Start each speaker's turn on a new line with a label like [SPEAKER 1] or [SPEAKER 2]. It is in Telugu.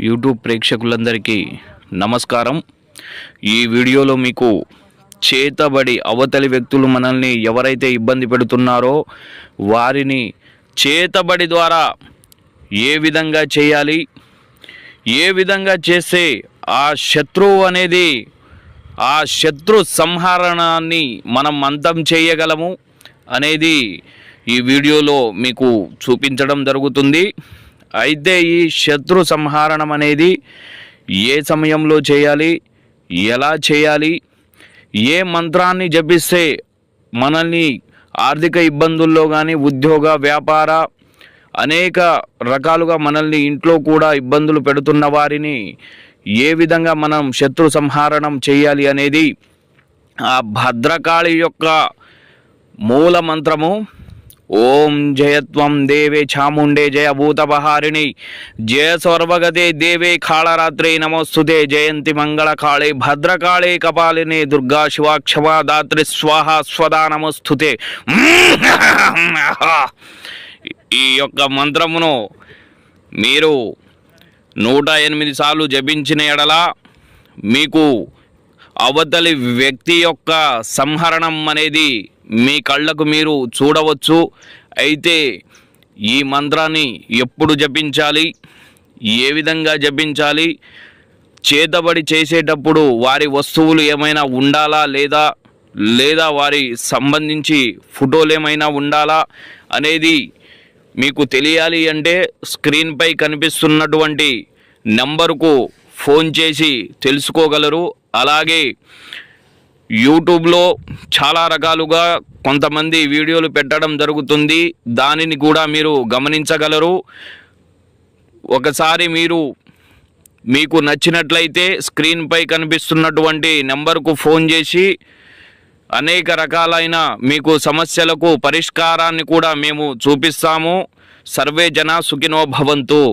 [SPEAKER 1] యూట్యూబ్ ప్రేక్షకులందరికీ నమస్కారం. ఈ వీడియోలో మీకు చేతబడి అవతలి వ్యక్తులు మనల్ని ఎవరైతే ఇబ్బంది పెడుతున్నారో వారిని చేతబడి ద్వారా ఏ విధంగా చేయాలి, ఏ విధంగా చేస్తే ఆ శత్రువు అనేది ఆ శత్రు సంహరణాన్ని మనం అంతం చేయగలము అనేది ఈ వీడియోలో మీకు చూపించడం జరుగుతుంది. అయితే ఈ శత్రు సంహరణం అనేది ఏ సమయంలో చేయాలి, ఎలా చేయాలి, ఏ మంత్రాన్ని జపిస్తే మనల్ని ఆర్థిక ఇబ్బందుల్లో కానీ ఉద్యోగ వ్యాపార అనేక రకాలుగా మనల్ని ఇంట్లో కూడా ఇబ్బందులు పెడుతున్న వారిని ఏ విధంగా మనం శత్రు సంహరణం చేయాలి అనేది ఆ భద్రకాళి యొక్క మూల మంత్రము. ఓం జయత్వం దేవే చాముండే జయ భూతపహారిణి జయ సర్వగతే దేవే కాళరాత్రే నమోస్తుతే జయంతి మంగళ కాళే భద్రకాళే కపాలిని దుర్గా శివాక్షమా దాత్రి స్వాహ స్వదా నమోస్తుతే. ఈ యొక్క మంత్రమును మీరు 108 సార్లు జపించిన ఎడల మీకు అవతలి వ్యక్తి యొక్క సంహరణం అనేది మీ కళ్ళకు మీరు చూడవచ్చు. అయితే ఈ మంత్రాన్ని ఎప్పుడు జపించాలి, ఏ విధంగా జపించాలి, చేతబడి చేసేటప్పుడు వారి వస్తువులు ఏమైనా ఉండాలా లేదా వారి సంబంధించి ఫోటోలు ఏమైనా ఉండాలా అనేది మీకు తెలియాలి అంటే స్క్రీన్పై కనిపిస్తున్నటువంటి నెంబరుకు ఫోన్ చేసి తెలుసుకోగలరు. అలాగే యూట్యూబ్లో చాలా రకాలుగా కొంతమంది వీడియోలు పెట్టడం జరుగుతుంది, దానిని కూడా మీరు గమనించగలరు. ఒకసారి మీకు నచ్చినట్లయితే స్క్రీన్పై కనిపిస్తున్నటువంటి నెంబర్కు ఫోన్ చేసి అనేక రకాలైన మీకు సమస్యలకు పరిష్కారాన్ని కూడా మేము చూపిస్తాము. సర్వే జన సుఖినో భవంతు.